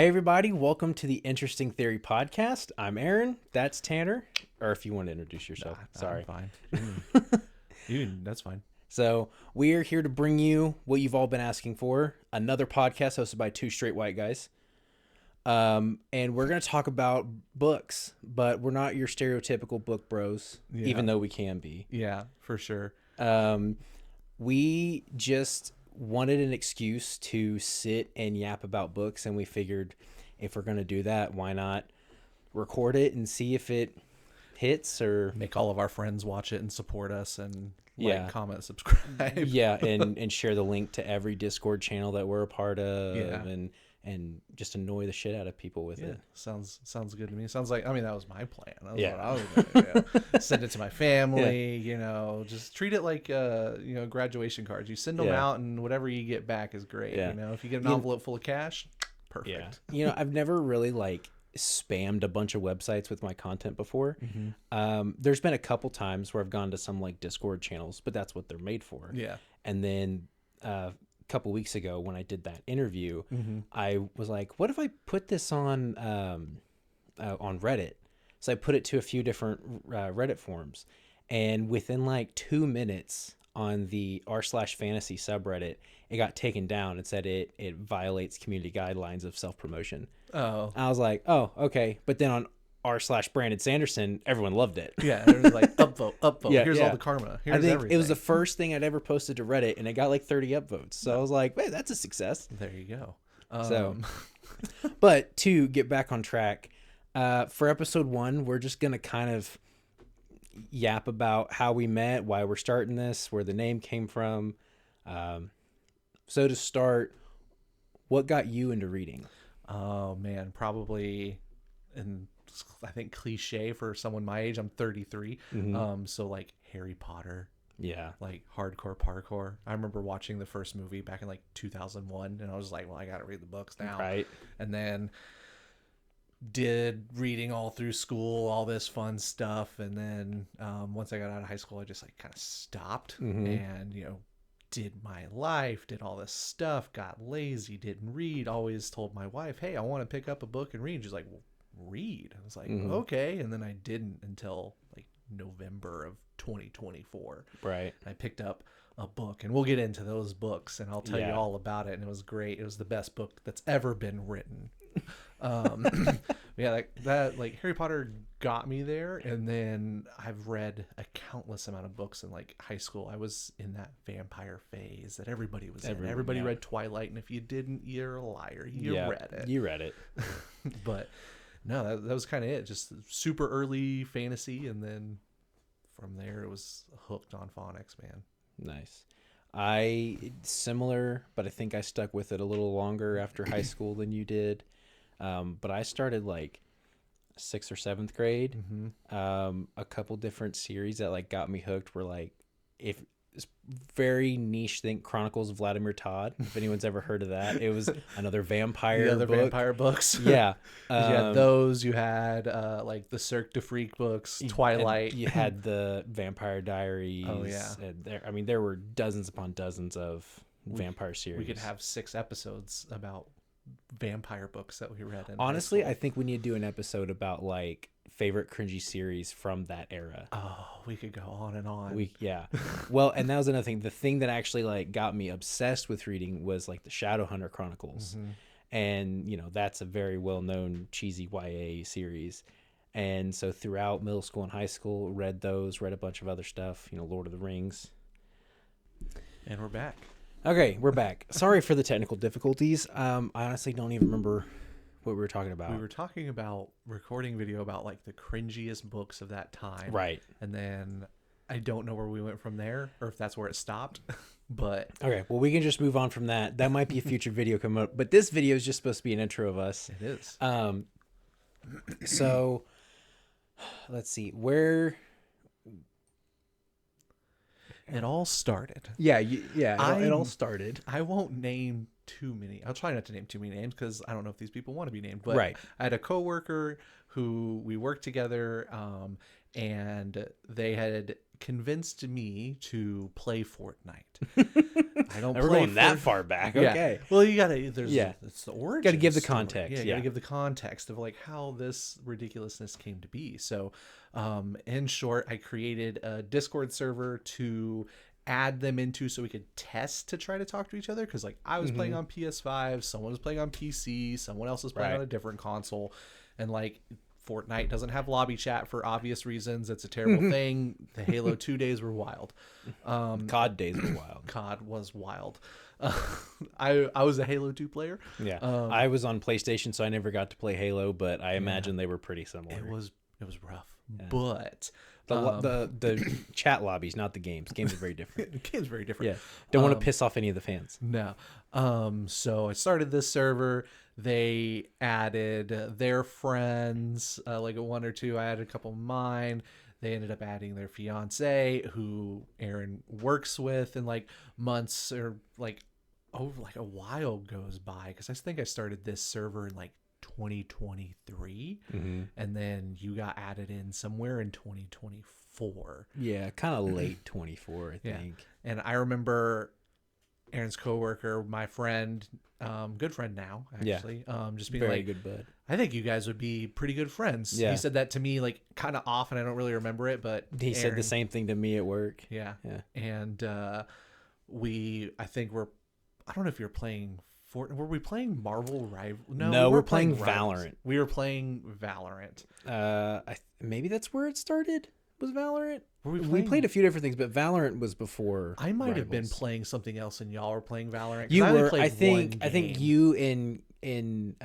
Hey everybody, welcome to the Interesting Theory Podcast. I'm Aaron, that's Tanner, or if you want to introduce yourself. Sorry. I'm fine. That's fine. So, we are here to bring you what you've all been asking for, another podcast hosted by two straight white guys. And we're going to talk about books, but we're not your stereotypical book bros, even though we can be. Yeah, for sure. We just wanted an excuse to sit and yap about books, and we figured if we're going to do that, why not record it and see if it hits or Make all of our friends watch it and support us and comment, subscribe. and share the link to every Discord channel that we're a part of and just annoy the shit out of people with it. Sounds good to me. Sounds like, that was my plan. That was what I was going to do. Send it to my family, just treat it like, graduation cards. You send them out and whatever you get back is great. If you get an envelope full of cash, perfect. Yeah. I've never really spammed a bunch of websites with my content before. There's been a couple times where I've gone to some Discord channels, but that's what they're made for. Yeah. And then, couple weeks ago when I did that interview, I was like, what if I put this on Reddit? So I put it to a few different Reddit forums, and within 2 minutes on the r/fantasy subreddit, it got taken down and said it violates community guidelines of self-promotion. Oh, I was like, oh, okay. But then on r/Brandon Sanderson, everyone loved it. Yeah, it was like upvote. Yeah, Here's all the karma. Here's I think everything. it was the first thing I'd ever posted to Reddit, and it got 30 upvotes. So I was like, wait, that's a success. There you go. But to get back on track, for episode 1, we're just going to kind of yap about how we met, why we're starting this, where the name came from. So to start, what got you into reading? Oh, man, probably I think cliche for someone my age. I'm 33. So Harry Potter. Yeah. Hardcore parkour. I remember watching the first movie back in 2001, and I was like, well, I got to read the books now. Right. And then did reading all through school, all this fun stuff. And then once I got out of high school, I just kind of stopped and, did my life, did all this stuff, got lazy, didn't read, always told my wife, hey, I want to pick up a book and read. She's like, well, read. I was like, okay. And then I didn't until November of 2024. Right. I picked up a book, and we'll get into those books, and I'll tell you all about it. And it was great. It was the best book that's ever been written. Harry Potter got me there. And then I've read a countless amount of books in high school. I was in that vampire phase that everybody was in. Everybody read Twilight, and if you didn't, you're a liar. You read it. You read it. But no, that was kind of it. Just super early fantasy, and then from there it was hooked on phonics, man. Nice. Similar, but I think I stuck with it a little longer after high school than you did. But I started 6th or 7th grade. A couple different series that got me hooked were if it's very niche thing, Chronicles of Vladimir Todd. If anyone's ever heard of that, it was another vampire book. Vampire books. Yeah. You had those. You had the Cirque du Freak books, Twilight. You had the Vampire Diaries. Oh yeah. And there were dozens upon dozens of vampire series. We could have 6 episodes about vampire books that we read. Honestly, I think we need to do an episode about favorite cringy series from that era. Oh, we could go on and on. Well, and that was another thing. The thing that actually got me obsessed with reading was the Shadowhunter Chronicles. And that's a very well-known cheesy YA series. And so throughout middle school and high school, read a bunch of other stuff, Lord of the Rings. And we're back. Okay, we're back. Sorry for the technical difficulties. I honestly don't even remember what we were talking about. We were talking about recording video about the cringiest books of that time. Right. And then I don't know where we went from there, or if that's where it stopped. But okay, well, we can just move on from that. That might be a future video coming up, but this video is just supposed to be an intro of us. It is. So let's see where it all started. It all started. I won't name too many. I'll try not to name too many names because I don't know if these people want to be named. But right. I had a coworker who we worked together, and they had convinced me to play Fortnite. I don't We're play going that far back. Yeah. Okay. Well, you gotta. There's Yeah. It's the origin. Got to give the story. context. Yeah, you gotta give the context of like how this ridiculousness came to be. So, in short, I created a Discord server to add them into so we could test to try to talk to each other, because like I was playing on PS5, someone was playing on PC, someone else was playing on a different console, and like Fortnite doesn't have lobby chat for obvious reasons. It's a terrible thing. The Halo 2 days were wild. COD days were wild. COD was wild. I was a Halo 2 player. Yeah. I was on PlayStation, so I never got to play Halo, but I imagine they were pretty similar. It was rough, but the chat lobbies, not the games. Games are very different. the game's very different. Yeah. Don't want to piss off any of the fans. No. So I started this server. They added their friends, like one or two. I added a couple of mine. They ended up adding their fiance, who Aaron works with, and like months or like like a while goes by, because I think I started this server in like 2023, and then you got added in somewhere in 2024. Yeah, kind of late 24, I think. And I remember Aaron's coworker, my friend, good friend now, actually, just being very like, good bud. I think you guys would be pretty good friends. Yeah. He said that to me like kind of often. I don't really remember it, but He said the same thing to me at work. Yeah. Yeah. And I think I don't know if you're playing Fortnite. Were we playing Marvel Rival? No, we're playing Rivals. Valorant. We were playing Valorant. Maybe that's where it started. Was Valorant? We played a few different things, but Valorant was before. I might have been Rivals. playing something else, and y'all were playing Valorant. 'Cause You I only were. played I one think game. you in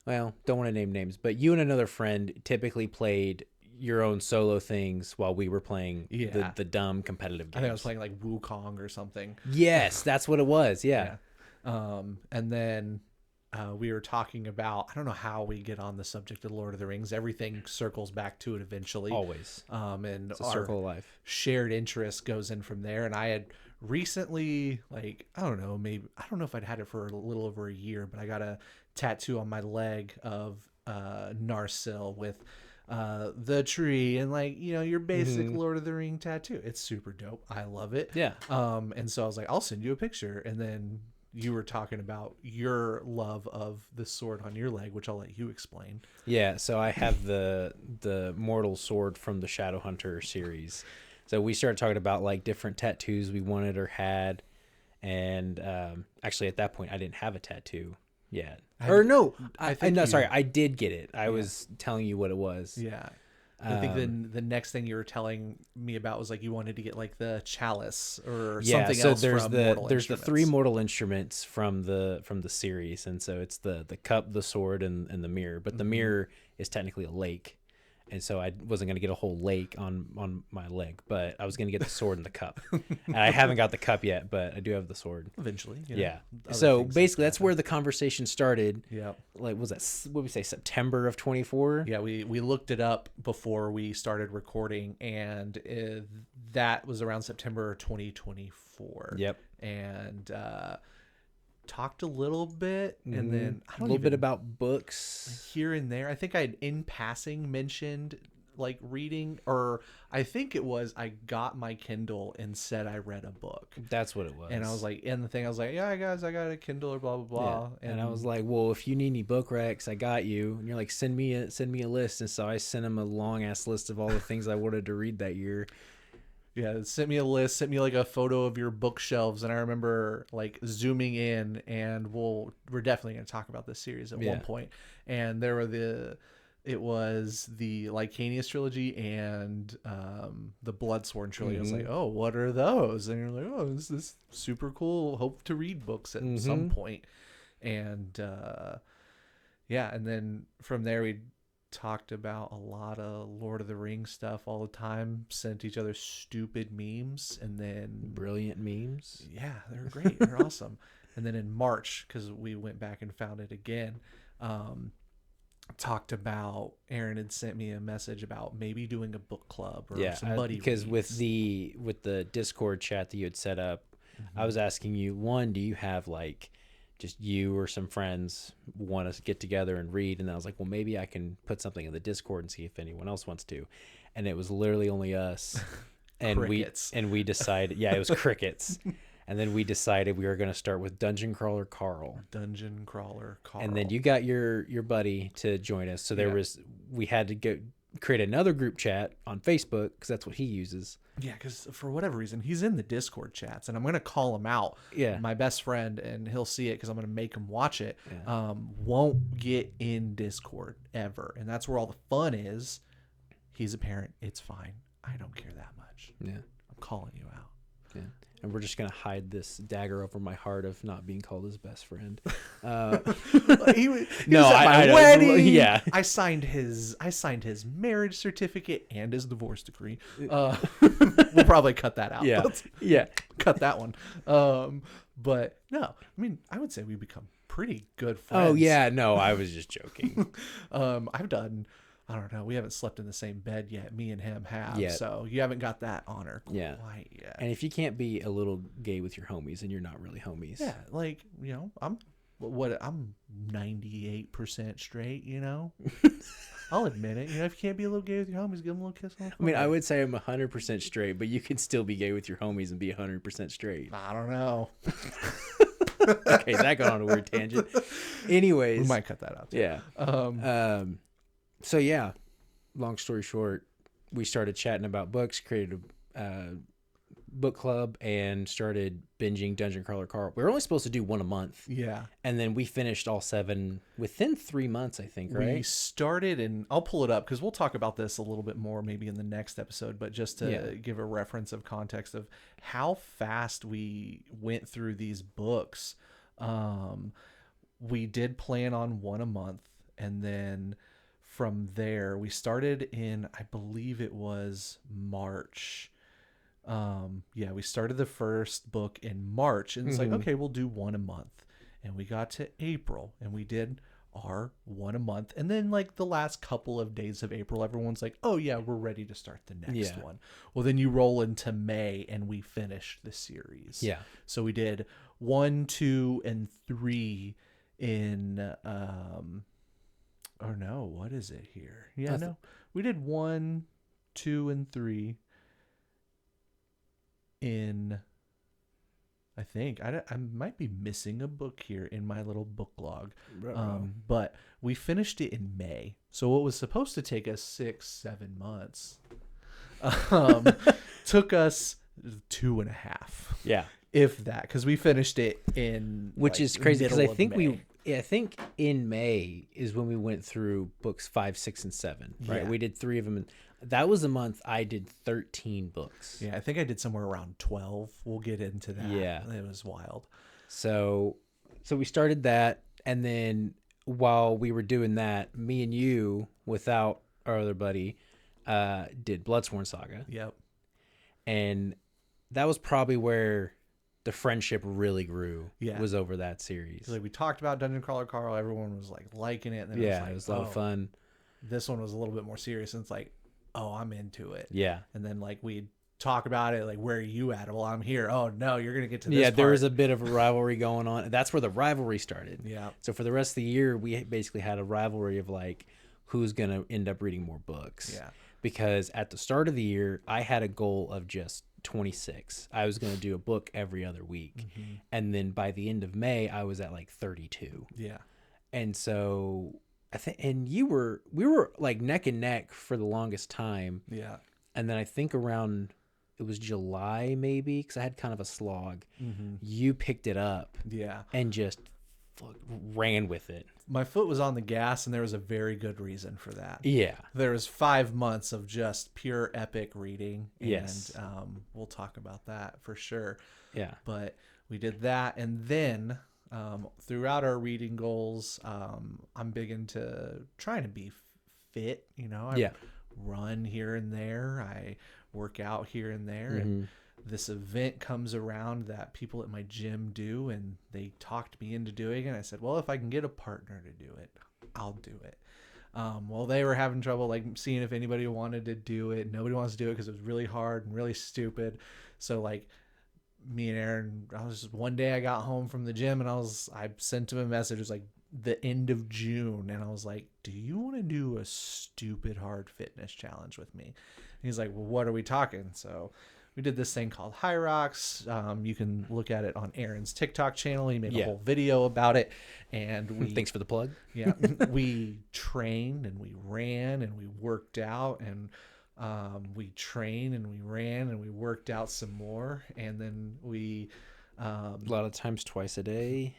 well, don't want to name names, but you and another friend typically played your own solo things while we were playing the dumb competitive games. I think I was playing like Wukong or something. Yes, that's what it was. Yeah. And then we were talking about, I don't know how we get on the subject of Lord of the Rings. Everything circles back to it eventually. Always. And It's a circle of life. Shared interest goes in from there. And I had recently, like, I don't know if I'd had it for a little over a year, but I got a tattoo on my leg of Narsil with the tree and like, your basic Lord of the Ring tattoo. It's super dope. I love it. Yeah. And so I was like, I'll send you a picture. And then you were talking about your love of the sword on your leg, which I'll let you explain. Yeah, so I have the mortal sword from the Shadowhunter series. So we started talking about like different tattoos we wanted or had, and actually at that point I didn't have a tattoo yet. Sorry, I did get it. I was telling you what it was. Yeah. I think the next thing you were telling me about was like you wanted to get like the chalice or something else. There's from there's the three mortal instruments from the series, and so it's the cup, the sword, and the mirror. But the mirror is technically a lake, and so I wasn't gonna get a whole lake on my leg, but I was gonna get the sword and the cup. And I haven't got the cup yet, but I do have the sword. Eventually, yeah. So basically, that's where the conversation started. Yeah. Like, was that what did we say? September of 24. Yeah, we looked it up before we started recording, and that was around September 2024. Yep. And talked a little bit, and then a little bit about books here and there. I think I in passing mentioned like reading, or I think it was I got my Kindle and said I read a book. That's what it was. And I was like, yeah guys, I got a Kindle or blah blah blah. Yeah. And I was like, well, if you need any book recs, I got you. And you're like, send me a list. And so I sent him a long ass list of all the things I wanted to read that year. Yeah, sent me a list, sent me like a photo of your bookshelves, and I remember like zooming in, and we're definitely going to talk about this series at one point. And there were it was the Lycanius trilogy and the Bloodsworn trilogy. I was like, oh, what are those? And you're like, oh, this is super cool. Hope to read books at some point. And and then from there we talked about a lot of Lord of the Rings stuff all the time, sent each other stupid memes, and then brilliant memes. Yeah, they're great. They're awesome. And then in March, because we went back and found it again, talked about, Aaron had sent me a message about maybe doing a book club or some buddy because reads. with the Discord chat that you had set up, I was asking you, one, do you have like just you or some friends want to get together and read? And I was like, well, maybe I can put something in the Discord and see if anyone else wants to. And it was literally only us. and crickets. we decided, yeah, it was crickets. And then we decided we were going to start with Dungeon Crawler Carl. Dungeon Crawler Carl. And then you got your buddy to join us. So we had to go create another group chat on Facebook because that's what he uses. Yeah, because for whatever reason, he's in the Discord chats, and I'm going to call him out. Yeah. My best friend, and he'll see it because I'm going to make him watch it, Yeah. won't get in Discord ever. And that's where all the fun is. He's a parent. It's fine. I don't care that much. Yeah. I'm calling you out. Yeah. And we're just going to hide this dagger over my heart of not being called his best friend. He was at my I wedding. Yeah. I signed his marriage certificate and his divorce decree. We'll probably cut that out. Yeah. Let's Yeah. cut that one. But no, I mean, I would say we become pretty good friends. Oh, yeah. No, I was just joking. I've done, I don't know, we haven't slept in the same bed yet. Me and him have. Yet. So you haven't got that honor Yeah. quite yet. And if you can't be a little gay with your homies, then you're not really homies. Yeah, like, you know, I'm 98% straight, you know? I'll admit it. You know, if you can't be a little gay with your homies, give them a little kiss on the I mean, I forehead. would say I'm 100% straight, but you can still be gay with your homies and be 100% straight. I don't know. Okay, that got on a weird tangent. Anyways. We might cut that out too. Yeah. So yeah, long story short, we started chatting about books, created a book club, and started binging Dungeon Crawler Carl. We were only supposed to do one a month. Yeah. And then we finished all 7 within 3 months, I think, right? We started, and I'll pull it up because we'll talk about this a little bit more maybe in the next episode, but just to give a reference of context of how fast we went through these books. We did plan on one a month, and then from there we started in, I believe it was March. We started the first book in March, and it's like, okay, we'll do one a month. And we got to April, and we did our one a month. And then like the last couple of days of April, everyone's like, oh yeah, we're ready to start the next one. Well, then you roll into May, and we finished the series. Yeah. So we did 1, 2, and 3 in or no, what is it here? Yeah, no. We did 1, 2, and 3 in, I think I might be missing a book here in my little book log. But we finished it in May. So what was supposed to take us 6-7 months took us 2.5. Yeah. If that, because we finished it in, which is crazy because I think May. I think in May is when we went through books 5, 6, and 7. Right, Yeah. we did 3 of them. That was the month I did 13 books. Yeah, I think I did somewhere around 12. We'll get into that. Yeah. It was wild. So we started that, and then while we were doing that, me and you, without our other buddy, did Bloodsworn Saga, Yep. and that was probably where the friendship really grew. Yeah. Was over that series. Like we talked about Dungeon Crawler Carl, everyone was like liking it. And then It was a lot of fun. This one was a little bit more serious, and it's like, oh, I'm into it. Yeah. And then like we'd talk about it, like, where are you at? Well, I'm here. Oh no, you're gonna get to this. Yeah, there part. was a bit of a rivalry going on. That's where the rivalry started. Yeah. So for the rest of the year, we basically had a rivalry of like who's gonna end up reading more books. Yeah. Because at the start of the year, I had a goal of just 26. I was going to do a book every other week. Mm-hmm. And then by the end of May, I was at like 32. Yeah. And so I think, and we were like neck and neck for the longest time. Yeah. And then I think around, it was July maybe, because I had kind of a slog. Mm-hmm. You picked it up Yeah. and just ran with it. My foot was on the gas, and there was a very good reason for that. Yeah. There was 5 months of just pure epic reading. And, Yes. we'll talk about that for sure. Yeah. But we did that, and then throughout our reading goals, I'm big into trying to be fit. You know, I run here and there, I work out here and there, and this event comes around that people at my gym do, and they talked me into doing it. And I said, well, if I can get a partner to do it, I'll do it. Well, they were having trouble like seeing if anybody wanted to do it. Nobody wants to do it because it was really hard and really stupid. So like me and Aaron, one day I got home from the gym, and I sent him a message. It was like, the end of June, and I was like, do you want to do a stupid hard fitness challenge with me? And he's like, well, what are we talking? So we did this thing called High Rocks. You can look at it on Aaron's TikTok channel. He made a whole video about it. And thanks for the plug. Yeah. We trained and we ran and we worked out, and we trained and we ran and we worked out some more. And then we, a lot of times twice a day,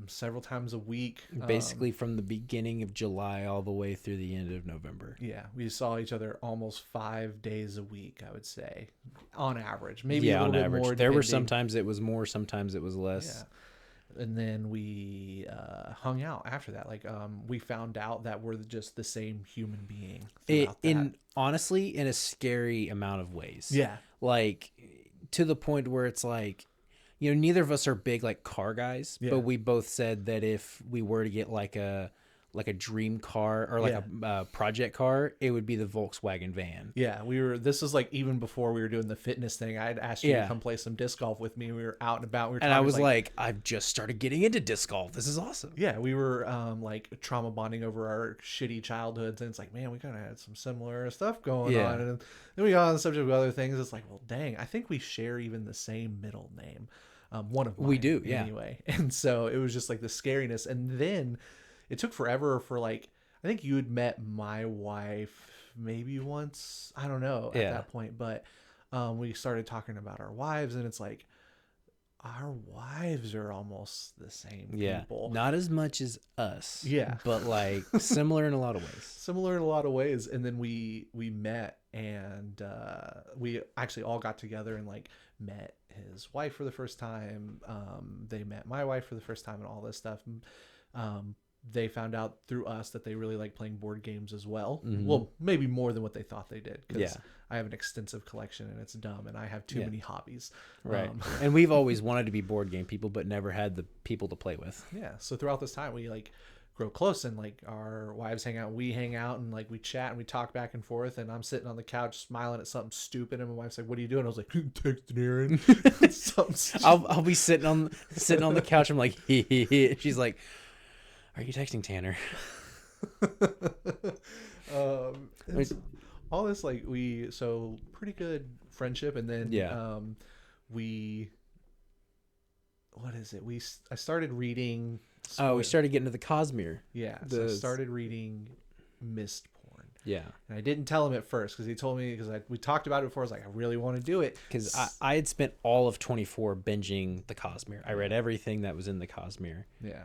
several times a week, basically from the beginning of July all the way through the end of November. Yeah, we saw each other almost 5 days a week, I would say, on average. Maybe a little bit more. There were sometimes it was more, sometimes it was less. Yeah. And then we hung out after that. Like, we found out that we're just the same human being. Honestly, in a scary amount of ways. Yeah. Like, to the point where it's like, you know, neither of us are big like car guys, but we both said that if we were to get like a dream car or like a project car, it would be the Volkswagen van. Yeah, this was like even before we were doing the fitness thing. I had asked you to come play some disc golf with me. We were out and about. And I was like, I've just started getting into disc golf. This is awesome. Yeah, we were like trauma bonding over our shitty childhoods, and it's like, man, we kind of had some similar stuff going on. And then we got on the subject of other things. It's like, well, dang, I think we share even the same middle name. One of mine, we do, anyway. And so it was just like the scariness, and then it took forever for like, I think you had met my wife maybe once, I don't know, at that point, but we started talking about our wives, and it's like, our wives are almost the same people. Not as much as us. Yeah. But like similar in a lot of ways. And then we met, and we actually all got together and like met his wife for the first time. They met my wife for the first time and all this stuff. They found out through us that they really like playing board games as well. Mm-hmm. Well, maybe more than what they thought they did, because I have an extensive collection and it's dumb, and I have too many hobbies. Right. And we've always wanted to be board game people, but never had the people to play with. Yeah. So throughout this time, we like grow close, and like our wives hang out, we hang out, and like we chat and we talk back and forth, and I'm sitting on the couch smiling at something stupid, and my wife's like, what are you doing? I was like, texting Aaron. I'll be sitting on the couch. I'm like, hee. She's like, are you texting Tanner? All this, like, so pretty good friendship, and then I started reading. We started getting to the Cosmere. Yeah, so I started reading Mist Porn. Yeah, and I didn't tell him at first, because he told me, because we talked about it before. I was like, I really want to do it, because I had spent all of 24 binging the Cosmere. I read everything that was in the Cosmere. Yeah.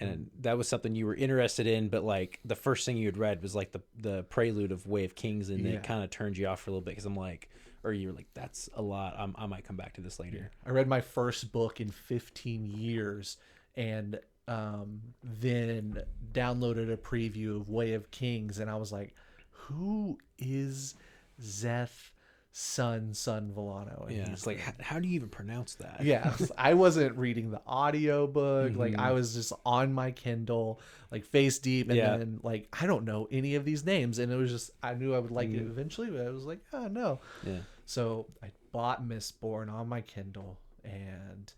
And that was something you were interested in, but like the first thing you had read was like the prelude of Way of Kings, and it kind of turned you off for a little bit, because I'm like, or you were like, that's a lot. I might come back to this later. Yeah. I read my first book in 15 years, and then downloaded a preview of Way of Kings, and I was like, who is Zeth Son Villano? And it's like, how do you even pronounce that? Yeah, I wasn't reading the audio book. Like, I was just on my Kindle, like face deep, and then like, I don't know any of these names, and it was just, I knew I would like it eventually, but I was like, oh no. Yeah. So I bought Mistborn on my Kindle and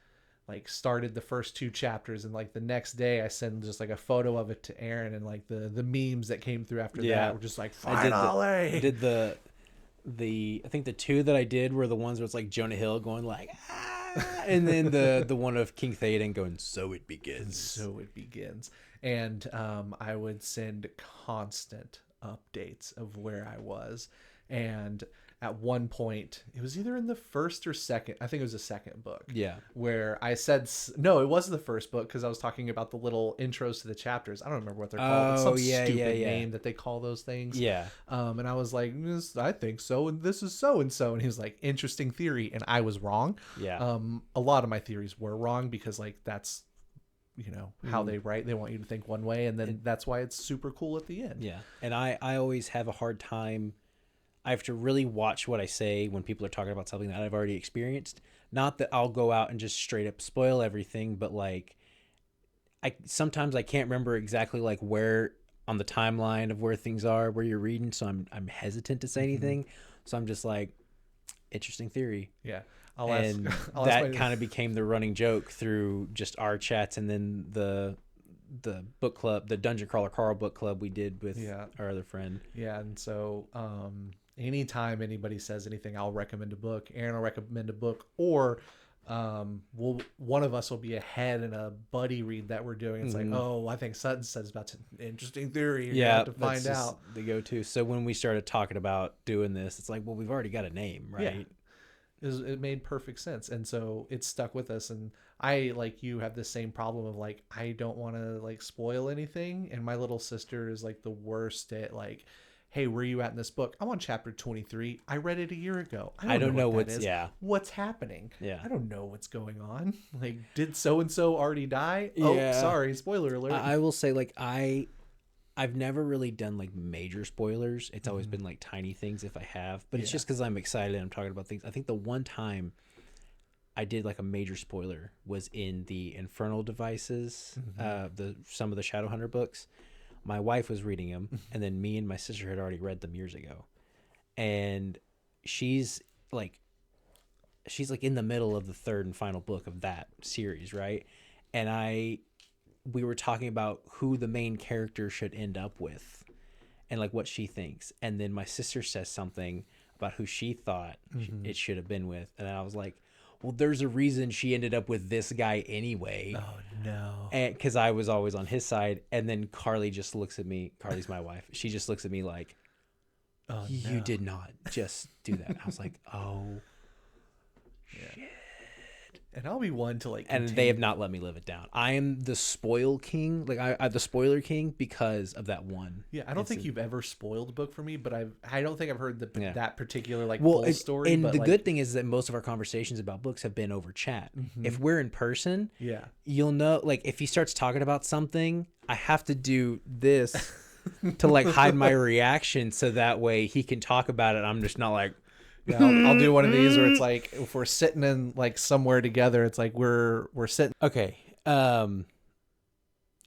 like started the first 2 chapters, and like the next day I sent just like a photo of it to Aaron, and like the memes that came through after that were just like, finally. I did I think the 2 that I did were the ones where it's like Jonah Hill going like, ah, and then the one of King Theoden going, so it begins. And I would send constant updates of where I was, and at one point, it was either in the first or second, I think it was the second book. Yeah. Where I said, no, it was the first book, because I was talking about the little intros to the chapters. I don't remember what they're called. It's some stupid name that they call those things. Yeah. And I was like, I think so, and this is so and so. And he was like, interesting theory. And I was wrong. Yeah. A lot of my theories were wrong, because like that's, you know, how they write. They want you to think one way, and then that's why it's super cool at the end. Yeah. And I always have a hard time. I have to really watch what I say when people are talking about something that I've already experienced. Not that I'll go out and just straight up spoil everything, but like sometimes I can't remember exactly like where on the timeline of where things are, where you're reading, so I'm hesitant to say anything. So I'm just like, interesting theory. Yeah. and that kind of became the running joke through just our chats, and then the book club, the Dungeon Crawler Carl book club we did with our other friend. Yeah, and so anytime anybody says anything, I'll recommend a book. Aaron will recommend a book, or one of us will be ahead in a buddy read that we're doing. It's like, oh, I think Sutton says about an interesting theory. You're have to find out. The go-to. So when we started talking about doing this, it's like, well, we've already got a name, right? Yeah. It made perfect sense, and so it stuck with us. And I, like you, have the same problem of like, I don't want to like spoil anything, and my little sister is like the worst at like, hey, where are you at in this book? I'm on chapter 23. I read it a year ago. I don't know what's happening. Yeah. I don't know what's going on. Like, did so-and-so already die? Yeah. Oh, sorry. Spoiler alert. I will say, like, I've never really done like major spoilers. It's always been like tiny things if I have, but it's just because I'm excited and I'm talking about things. I think the one time I did like a major spoiler was in the Infernal Devices, some of the Shadowhunter books. My wife was reading them, and then me and my sister had already read them years ago. And she's like in the middle of the third and final book of that series, right? And we were talking about who the main character should end up with and like what she thinks. And then my sister says something about who she thought it should have been with. And I was like, well, there's a reason she ended up with this guy anyway. Oh, no. And because I was always on his side. And then Carly just looks at me. Carly's my wife. She just looks at me like, oh, you did not just do that. I was like, oh, shit. And I'll be one to like and they have not let me live it down. I am the spoil king, like I'm the spoiler king because of that one. Yeah, I don't think you've ever spoiled a book for me, but I don't think I've heard that particular like full story. And but the good thing is that most of our conversations about books have been over chat. If we're in person, you'll know. Like if he starts talking about something, I have to do this to like hide my reaction, so that way he can talk about it. I'm just not like. Yeah, I'll do one of these where it's like if we're sitting in like somewhere together, it's like we're sitting. Okay.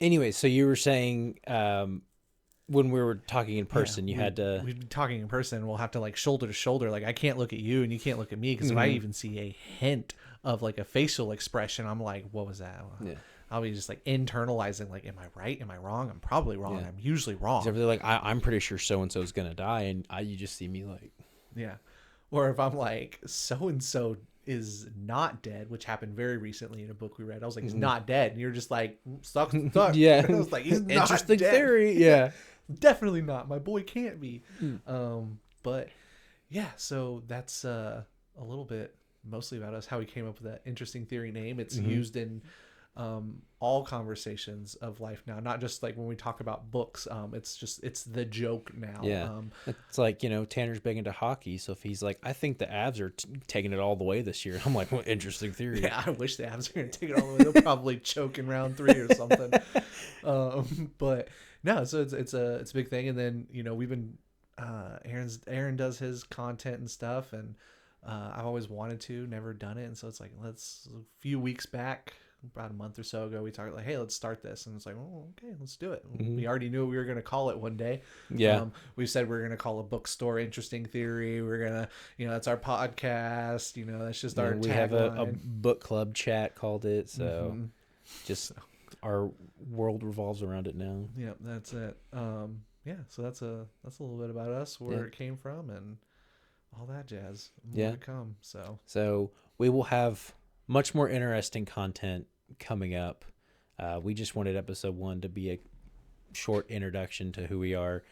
Anyway, so you were saying when we were talking in person, we'd be talking in person. We'll have to like shoulder to shoulder. Like I can't look at you and you can't look at me because if I even see a hint of like a facial expression, I'm like, what was that? Yeah. I'll be just like internalizing, like, am I right? Am I wrong? I'm probably wrong. I'm usually wrong. So they're like, I'm pretty sure so and so is gonna die, and you just see me like, yeah. Or if I'm like, so-and-so is not dead, which happened very recently in a book we read. I was like, he's not dead. And you're just like, sucks. Yeah. I was like, he's not interesting dead. Theory. Yeah. Definitely not. My boy can't be. But yeah, so that's a little bit mostly about us, how we came up with that interesting theory name. It's used in all conversations of life now, not just like when we talk about books. It's the joke now. Yeah. It's like, Tanner's big into hockey, so if he's like, I think the Avs are taking it all the way this year, I'm like, well, interesting theory. Yeah, I wish the Avs are going to take it all the way. They'll probably choke in round 3 or something. But no, so it's a big thing. And then we've been Aaron does his content and stuff, and I've always wanted to, never done it, and so it's like a few weeks back, about a month or so ago, we talked like, hey, let's start this. And it's like, oh, okay, let's do it. We already knew what we were going to call it one day. Yeah. We said we're going to call a bookstore Interesting Theory. We're going to, that's our podcast. That's just our we tagline. have a book club chat called it. So just our world revolves around it now. Yep, that's it. So that's a little bit about us, where it came from, and all that jazz. More to come. So we will have much more interesting content coming up. We just wanted episode 1 to be a short introduction to who we are.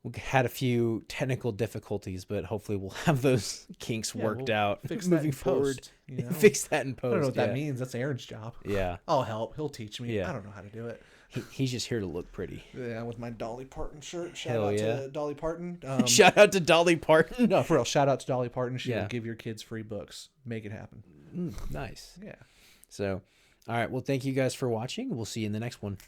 We had a few technical difficulties, but hopefully we'll have those kinks worked out moving forward. Fix that in post. I don't know what that means. That's Aaron's job. Yeah. I'll help. He'll teach me. I don't know how to do it. He's just here to look pretty. Yeah, with my Dolly Parton shirt. Shout out to Dolly Parton. Shout out to Dolly Parton. No, for real. Shout out to Dolly Parton. She will give your kids free books. Make it happen. Nice. Yeah. So, all right. Well, thank you guys for watching. We'll see you in the next one.